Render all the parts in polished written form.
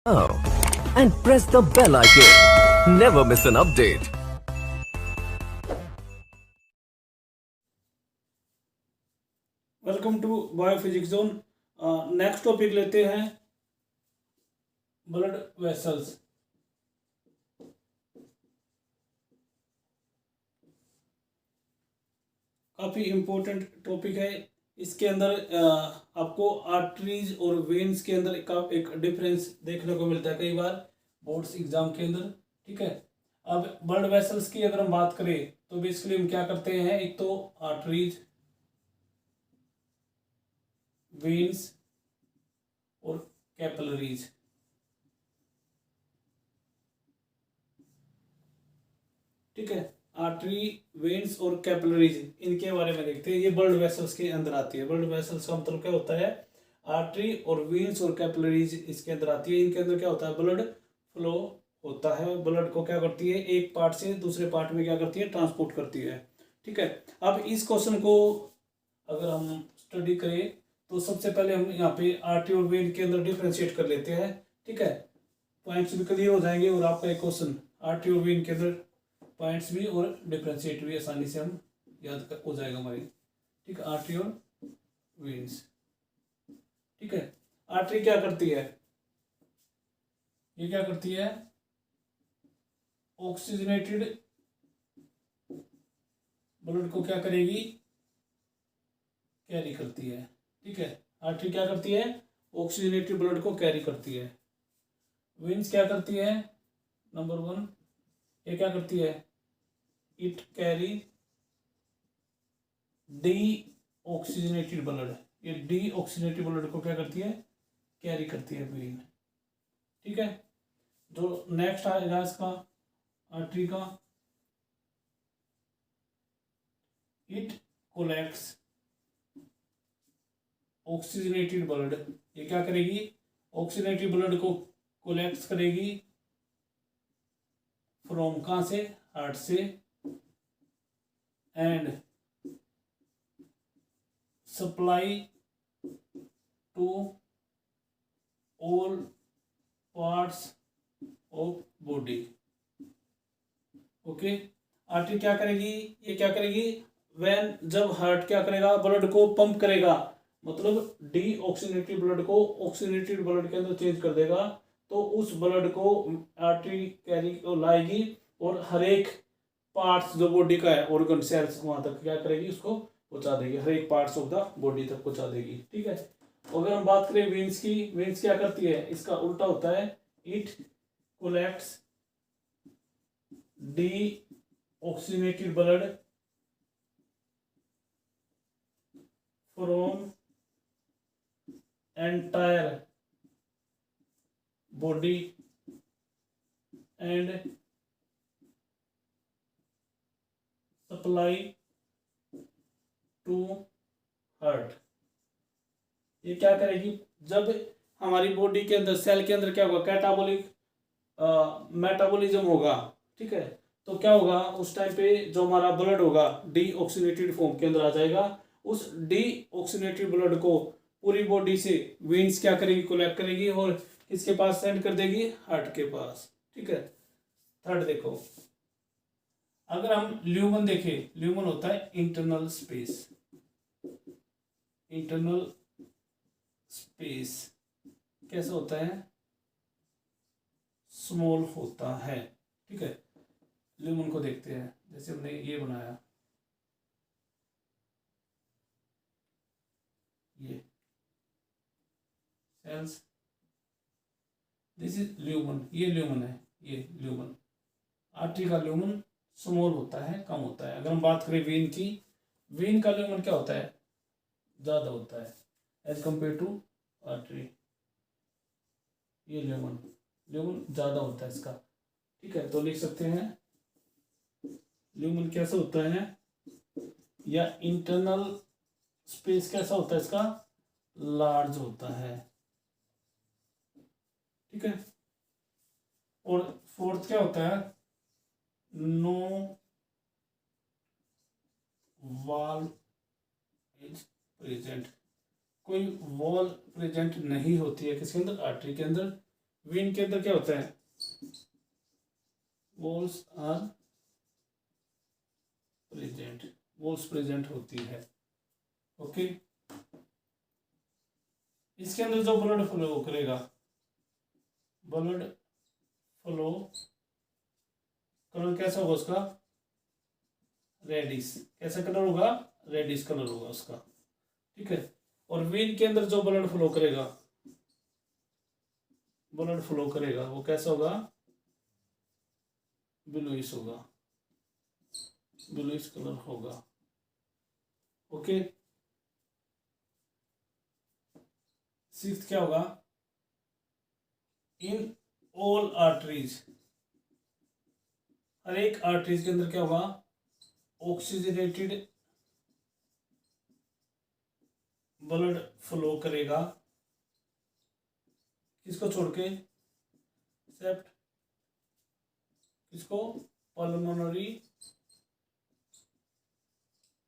now and press the bell icon. Never miss an update. Welcome to biophysics zone. Next topic लेते हैं blood vessels. काफ़ी important topic है। इसके अंदर आपको आर्टरीज और वेन्स के अंदर का एक डिफरेंस देखने को मिलता है कई बार बोर्ड्स एग्जाम के अंदर। ठीक है, अब ब्लड वेसल्स की अगर हम बात करें तो बेसिकली हम क्या करते हैं, एक तो आर्टरीज, वेन्स और कैपिलरीज। ठीक है, आर्टरी, वेन्स और कैपिलरीज, इनके बारे में देखते हैं। ये ब्लड वेसल्स के अंदर आती है। ब्लड वेसल्स का मतलब क्या होता है, आर्टरी और वेन्स और कैपिलरीज इसके अंदर आती है। इनके अंदर क्या होता है, ब्लड फ्लो होता है। ब्लड को क्या करती है, एक पार्ट से दूसरे पार्ट में क्या करती है, ट्रांसपोर्ट करती है। ठीक है, अब इस क्वेश्चन को अगर हम स्टडी करें तो सबसे पहले हम यहाँ पे आर्टरी और वेन के अंदर डिफ्रेंशिएट कर लेते हैं। ठीक है, पॉइंट्स भी क्लियर हो जाएंगे और आपका एक क्वेश्चन आर्टरी और वेन के अंदर पॉइंट्स भी और डिफ्रेंशिएट भी आसानी से हम याद हो जाएगा हमारी। ठीक है, आर्टरी और वेन्स। ठीक है, आर्टरी क्या करती है, ये क्या करती है, ऑक्सीजनेटेड ब्लड को क्या करेगी, कैरी करती है। ठीक है, आर्टरी क्या करती है, ऑक्सीजनेटेड ब्लड को कैरी करती है। वेन्स क्या करती है, नंबर वन, ये क्या करती है, it carry D oxygenated blood. ये डी ऑक्सीजनेटेड ब्लड को क्या करती है, कैरी करती है वेन। ठीक है, जो नेक्स्ट आएगा इसका आर्टरी का, इट कोलेक्ट्स ऑक्सीजनेटेड ब्लड। ये क्या करेगी, ऑक्सीजनेटेड ब्लड को कोलेक्ट करेगी फ्रॉम, कहाँ से, हार्ट से, and supply to all parts of body. Okay, artery क्या करेगी, ये क्या करेगी, व्हेन, जब हार्ट क्या करेगा, ब्लड को पंप करेगा, मतलब डी ऑक्सीजनेटेड ब्लड को ऑक्सीजनेटेड ब्लड के अंदर चेंज कर देगा, तो उस ब्लड को आर्टरी कैरी को लाएगी और हर एक पार्ट्स जो बॉडी का है, ऑर्गन सेल्स, वहां तक क्या करेगी, उसको पहुंचा देगी, हर एक पार्ट्स ऑफ द बॉडी तक पहुंचा देगी। ठीक है, अगर हम बात करें वेन्स की, वेन्स क्या करती है, इसका उल्टा होता है, it collects deoxygenated blood from entire body and supply to heart. ये क्या करेगी, जब हमारी बॉडी के अंदर, सेल के अंदर क्या होगा, कैटाबॉलिक मेटाबॉलिज्म होगा। ठीक है, तो क्या होगा, उस टाइम पे जो हमारा ब्लड होगा डी ऑक्सीजनेटेड फॉर्म के अंदर आ जाएगा। उस डी ऑक्सीजनेटेड ब्लड को पूरी बॉडी से वेन्स क्या करेगी, कोलेक्ट करेगी और किसके पास सेंड कर देगी, हार्ट के पास। ठीक है, थर्ड देखो, अगर हम ल्यूमन देखें, ल्यूमन होता है इंटरनल स्पेस। इंटरनल स्पेस कैसा होता है, स्मॉल होता है। ठीक है, ल्यूमन को देखते हैं, जैसे हमने ये बनाया, ये सेल्स, दिस इज ल्यूमन, ये ल्यूमन है, ये ल्यूमन। आर्टरी का ल्यूमन स्मॉल होता है, कम होता है। अगर हम बात करें वेन की, वेन का ल्यूमन क्या होता है, ज़्यादा होता है एज कंपेयर टू आर्टरी। ये ल्यूमन, ल्यूमन ज़्यादा होता है इसका। ठीक है, तो लिख सकते हैं ल्यूमन कैसा होता है, या इंटरनल स्पेस कैसा होता है इसका, लार्ज होता है। ठीक है, और फोर्थ क्या होता है, नो वॉल इज प्रेजेंट। कोई वॉल प्रेजेंट नहीं होती है किसके अंदर, आर्टरी के अंदर। वेन के अंदर क्या होता है, walls are present, walls present होती है। ओके, इसके अंदर जो ब्लड फ्लो करेगा, ब्लड फ्लो कलर कैसा होगा उसका, रेडिश। कैसा कलर होगा, रेडिश कलर होगा उसका। ठीक है, और वेन के अंदर जो ब्लड फ्लो करेगा, ब्लड फ्लो करेगा वो कैसा होगा, ब्लूइश होगा, ब्लूइश कलर होगा। ओके, सिक्स्थ क्या होगा, इन ऑल आर्टरीज, हर एक आर्टरीज के अंदर क्या होगा, ऑक्सीजनेटेड ब्लड फ्लो करेगा, किसको छोड़ के, एक्सेप्ट किसको, पल्मोनरी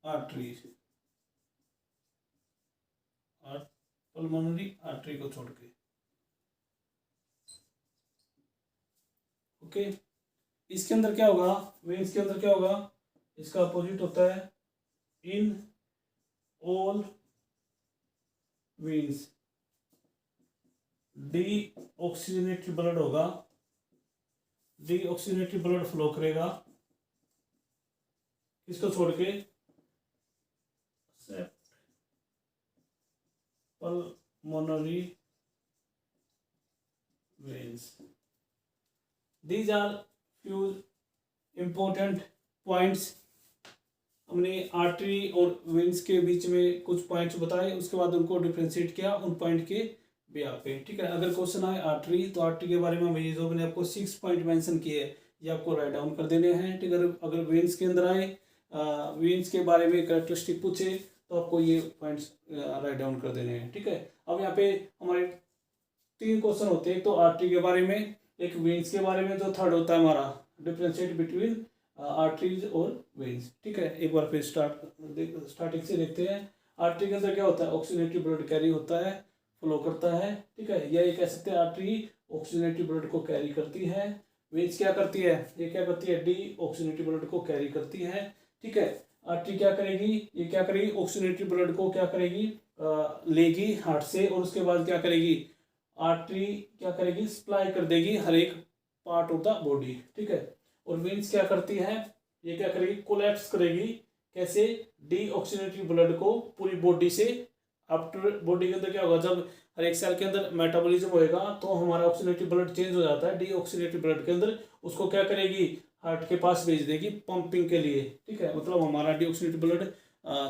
आर्टरीज, पल्मोनरी आर्टरी को छोड़ के। ओके, इसके अंदर क्या होगा, वेन्स के अंदर क्या होगा, इसका अपोजिट होता है, in all veins D oxygenated blood होगा, डी ऑक्सीजनेटेड ब्लड फ्लो करेगा, किसको छोड़ के, pulmonary veins. These are few important points। हमने आर्टरी और वेन्स के बीच में कुछ पॉइंट्स बताए, उसके बाद उनको डिफ्रेंशिएट किया उन पॉइंट के ब्याह पे। ठीक है, अगर क्वेश्चन आए आर्टरी, तो आर्टरी के बारे में ये जो मैंने आपको 6 पॉइंट मेंशन किए ये आपको राइट डाउन कर देने हैं। ठीक है, अगर वेन्स के अंदर आए, वेन्स के बारे में कैरेक्टरिस्टिक पूछे तो आपको ये पॉइंट्स राइट डाउन कर देने हैं। ठीक है, अब यहाँ पे हमारे 3 क्वेश्चन होते हैं, एक तो आर्टरी के बारे में, एक वेन्स के बारे में, जो थर्ड होता है हमारा डिफ्रेंशिएट बिटवीन आर्टरीज और वेन्स। ठीक है, एक बार फिर स्टार्टिंग से देखते हैं। आर्टरी के अंदर क्या होता है, ऑक्सीजनेटेड ब्लड कैरी होता है, फ्लो करता है। ठीक है, या ये कह सकते हैं आर्टरी ऑक्सीजनेटेड ब्लड को कैरी करती है। वेन्स क्या करती है, ये क्या करती है, डी ऑक्सीजनेटेड ब्लड को कैरी करती है। ठीक है, आर्टरी क्या करेगी, ये क्या करेगी, ऑक्सीजनेटेड ब्लड को क्या करेगी, लेगी हार्ट से, और उसके बाद क्या करेगी, आर्टरी क्या करेगी, सप्लाई कर देगी हर एक पार्ट ऑफ द बॉडी। ठीक है, और वेन्स क्या करती है, ये क्या करेगी, कोलैप्स करेगी, कैसे, डी ऑक्सीजनेटेड ब्लड को पूरी बॉडी से। आफ्टर बॉडी के अंदर क्या होगा, जब हर एक सेल के अंदर मेटाबॉलिज्म होएगा तो हमारा ऑक्सीजनेटेड ब्लड चेंज हो जाता है, डी ऑक्सीजनेटेड ब्लड के अंदर, उसको क्या करेगी, हार्ट के पास भेज देगी पंपिंग के लिए। ठीक है, मतलब हमारा डीऑक्सीजनेटेड ब्लड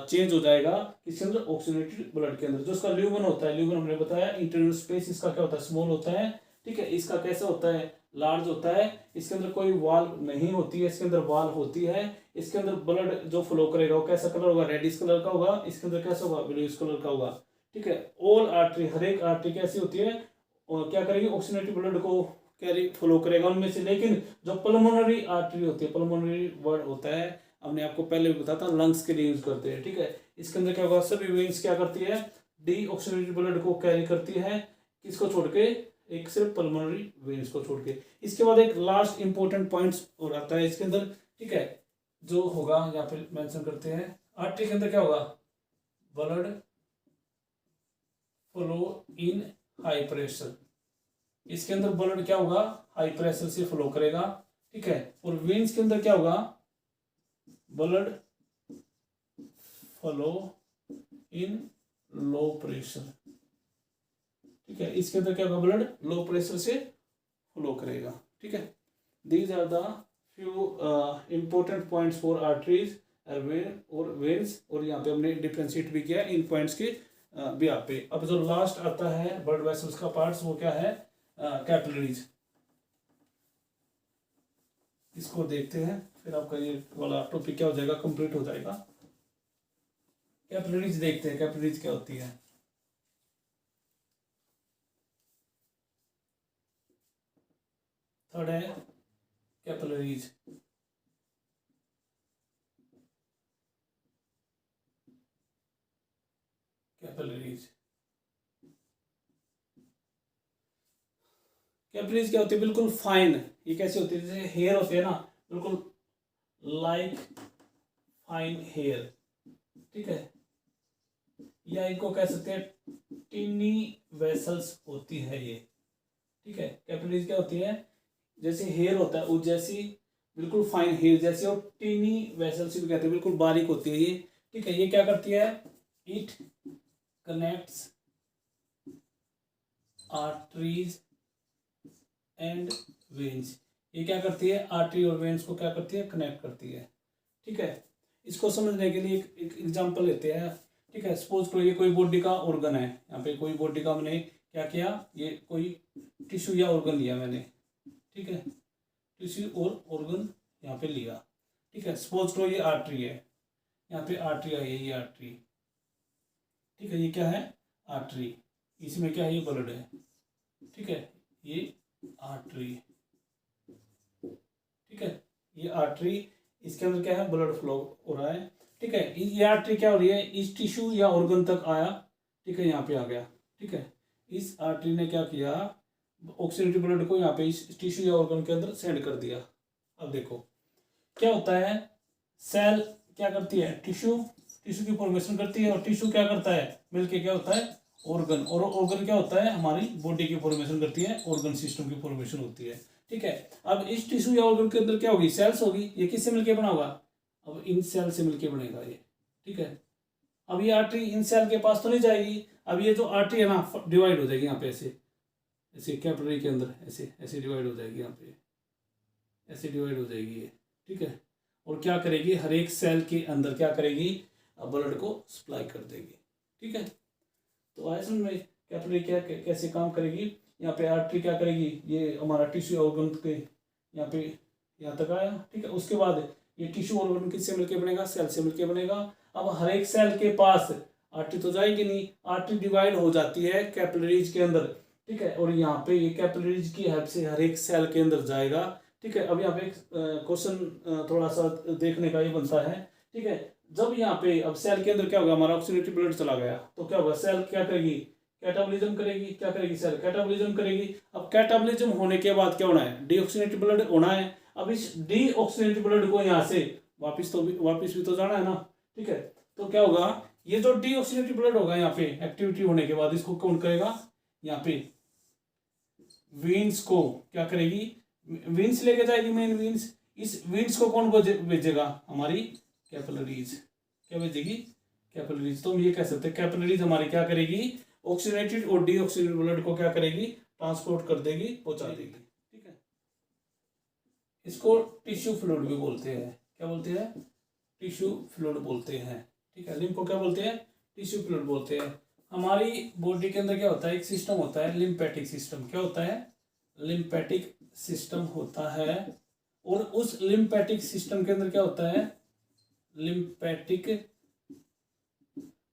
चेंज हो जाएगा किसके अंदर, ऑक्सीजनेटेड ब्लड के अंदर। जो इसका ल्यूमन होता है, ल्यूमन हमने बताया इंटरनल स्पेस इसका क्या होता है, स्मॉल होता है। ठीक है, इसका कैसा होता है, लार्ज होता है। इसके अंदर कोई वाल नहीं होती है, इसके अंदर वाल होती है। इसके अंदर ब्लड जो फ्लो करेगा वो कैसा कलर होगा, रेडिश कलर का होगा। इसके अंदर कैसा होगा, ब्लूइश कलर का होगा। ठीक है, ऑल आर्टरी, हर एक आर्टरी कैसी होती है, और क्या करेगी, ऑक्सीजनेटेड ब्लड को कैरी फ्लो करेगा उनमें से। लेकिन जो पल्मोनरी आर्टरी होती है, पल्मोनरी वर्ड होता है, हमने आपको पहले भी बताया था, लंग्स के लिए यूज करते हैं। ठीक है, इसके अंदर क्या होगा, सभी वेन्स क्या करती है, डी ऑक्सीजनेटेड ब्लड को कैरी करती है, किसको छोड़ के, एक सिर्फ पल्मोनरी वेन्स को छोड़ के। इसके बाद एक लास्ट इंपॉर्टेंट पॉइंट्स और आता है इसके अंदर। ठीक है, जो होगा यहाँ पे मेंशन करते हैं, आर्टरी के अंदर क्या होगा, ब्लड फ्लो इन हाई प्रेशर, इसके अंदर ब्लड क्या होगा, हाई प्रेशर से फ्लो करेगा। ठीक है, और वेन्स के अंदर क्या होगा, blood flow in low pressure. ठीक है, इसके अंदर क्या होगा, ब्लड लो प्रेशर से फ्लो करेगा। ठीक है, these are the few important points for arteries और वेन्स, और यहाँ पे हमने डिफ्रेंशिएट भी किया इन पॉइंट्स के ब्याह पे। अब जो लास्ट आता है ब्लड वेसल्स का पार्ट्स, वो क्या है, कैपिलरीज। इसको देखते हैं, फिर आपका ये वाला टॉपिक क्या हो जाएगा, कंप्लीट हो जाएगा। कैपिलरीज देखते हैं, कैपिलरीज क्या होती है। थर्ड है कैपिलरीज। कैपिलरीज कैपिलरीज क्या होती है, बिल्कुल फाइन। ये कैसी होती है, जैसे हेयर होते हैं ना, बिल्कुल लाइक फाइन हेयर, ठीक है। या इनको कह सकते हैं टिनी वेसल्स होती है ये, ठीक है। कैपिलरीज क्या होती है, जैसे हेयर होता है उस जैसी, बिल्कुल फाइन हेयर जैसी, और टिनी वेसल्स भी कहते हैं, बिल्कुल बारीक होती है ये, ठीक है। ये क्या करती है, it connects arteries and veins. ये क्या करती है, आर्टरी और वेन्स को क्या करती है, कनेक्ट करती है, ठीक है। इसको समझने के लिए एक एग्जांपल लेते हैं, ठीक है। सपोज करो ये कोई बॉडी का ऑर्गन है, यहाँ पे कोई बॉडी का मैंने क्या किया, ये कोई टिश्यू या ऑर्गन लिया मैंने, ठीक है। टिश्यू और ऑर्गन यहाँ पे लिया, ठीक है। सपोज करो ये आर्टरी है, यहाँ पे आर्टरी आई है, ये आर्टरी, ठीक है। ये क्या है, आर्टरी, इसमें क्या है, ये ब्लड है, ठीक है। ये आर्टरी, ठीक है। ये आर्टरी, इसके अंदर क्या है, ब्लड फ्लो हो रहा है, ठीक है। ये आर्टरी क्या हो रही है, इस टिश्यू या ऑर्गन तक आया, ठीक है, यहाँ पे आ गया, ठीक है। इस आर्टरी ने क्या किया, ऑक्सीजनेटेड ब्लड को यहाँ पे इस टिश्यू या ऑर्गन के अंदर सेंड कर दिया। अब देखो क्या होता है, सेल क्या करती है, टिश्यू की फॉर्मेशन करती है, और टिश्यू क्या करता है, मिलके क्या होता है, ऑर्गन, और ऑर्गन क्या होता है, हमारी बॉडी की फॉर्मेशन करती है, ऑर्गन सिस्टम की फॉर्मेशन होती है, ठीक है। अब इस टिश्यू या ऑर्गन के अंदर क्या होगी, सेल्स होगी। ये किससे मिलके बना होगा, अब इन सेल से मिलके बनेगा ये, ठीक है। अब ये आर्टरी इन सेल के पास तो नहीं जाएगी, अब ये जो आर्टरी है ना, डिवाइड हो जाएगी यहाँ पे, ऐसे ऐसे कैपिलरी के अंदर ऐसे ऐसे डिवाइड हो जाएगी, यहाँ पे ऐसे डिवाइड हो जाएगी ये, ठीक है। और क्या करेगी, हर एक सेल के अंदर क्या करेगी, ब्लड को सप्लाई कर देगी, ठीक है। तो आया समझ में, कैपिलरी क्या कैसे काम करेगी। यहाँ पे आर्टरी क्या करेगी, ये हमारा टिश्यू ऑर्गन के यहाँ पे यहाँ तक आया, ठीक है। उसके बाद ये टिश्यू ऑर्गन किससे मिलके बनेगा, सेल से मिलके बनेगा। अब हर एक सेल के पास आर्टरी तो जाएगी नहीं, आर्टरी डिवाइड हो जाती है कैपिलरीज के अंदर, ठीक है। और यहाँ पे ये कैपिलरीज की हेल्प से हर एक सेल के अंदर जाएगा, ठीक है। अब यहाँ पे क्वेश्चन थोड़ा सा देखने का ये बनता है, ठीक है। जब यहाँ पे अब सेल के अंदर क्या होगा, हमारा ऑक्सीजनेटेड ब्लड चला गया, तो क्या होगा, सेल क्या करेगी, कैटाबॉलिज्म करेगी, क्या करेगी, सेल कैटाबॉलिज्म करेगी। अब कैटाबॉलिज्म होने के बाद क्या होना है, डीऑक्सीजनेटेड ब्लड होना है। अब इस डीऑक्सीजनेटेड ब्लड को यहाँ से वापिस भी तो जाना है ना, ठीक है। तो क्या होगा, ये जो डीऑक्सीजनेटेड ब्लड होगा यहाँ पे एक्टिविटी होने के बाद, इसको कौन करेगा, यहाँ पे वेन्स को क्या करेगी, वेन्स लेके जाएगी, मेन वेन्स। इस वेन्स को कौन भेजेगा, हमारी कैपिलरीज, क्या भेजेगी, कैपिलरीज। तो हम ये कह सकते हैं कैपिलरीज हमारी क्या करेगी, ऑक्सीजनेटेड और डीऑक्सीजनेटेड ब्लड को क्या करेगी, ट्रांसपोर्ट कर देगी, पहुंचा देगी, ठीक है। इसको टिश्यू फ्लूइड भी बोलते हैं, क्या बोलते हैं, टिश्यू फ्लूइड बोलते हैं, ठीक है। लिम्फ को क्या बोलते हैं, टिश्यू फ्लूइड बोलते हैं। हमारी बॉडी के अंदर क्या होता है, एक सिस्टम होता है लिम्फेटिक सिस्टम, क्या होता है, लिम्फेटिक सिस्टम होता है। और उस लिम्फेटिक सिस्टम के अंदर क्या होता है, लिम्फेटिक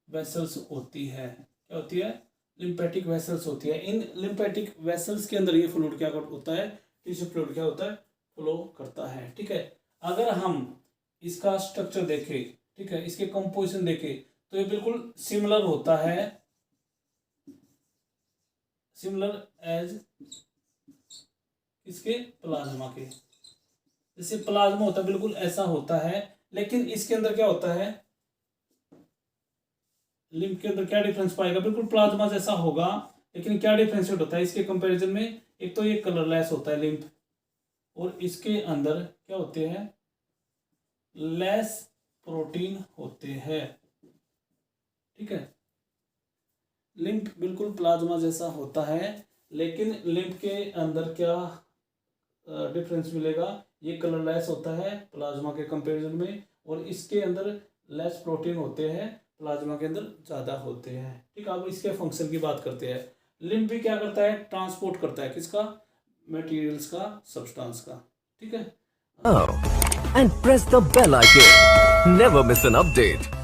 वेसल्स होती है, क्या होती है, लिम्फेटिक वेसल्स होती है। इन लिम्फेटिक वेसल्स के अंदर ये फ्लूइड क्या होता है, टिश्यू फ्लूइड क्या होता है, फ्लो करता है, ठीक है। अगर हम इसका स्ट्रक्चर देखें, ठीक है, इसके कंपोजिशन देखें, तो ये बिल्कुल सिमिलर होता है, सिमिलर एज इसके प्लाज्मा के, जैसे प्लाज्मा होता है बिल्कुल ऐसा होता है। लेकिन इसके अंदर क्या होता है, लिम्फ के अंदर क्या डिफरेंस पाएगा, बिल्कुल प्लाज्मा जैसा होगा, लेकिन क्या डिफरेंशिएट होता है इसके कंपैरिजन में, एक तो ये कलरलेस होता है लिम्फ, और इसके अंदर क्या होते हैं, लेस प्रोटीन होते हैं, ठीक है। लिम्फ बिल्कुल प्लाज्मा जैसा होता है, लेकिन लिम्फ के अंदर क्या डिफरेंस मिलेगा, ये कलरलेस होता है प्लाज्मा के कंपैरिजन में, और इसके अंदर लेस प्रोटीन होते हैं, प्लाज्मा के अंदर ज़्यादा होते हैं, ठीक है। अब इसके फंक्शन की बात करते हैं। लिम्फ भी क्या करता है, ट्रांसपोर्ट करता है, किसका, मटेरियल्स का, सब्सटेंस का, ठीक है। And press the bell icon. Never miss an update.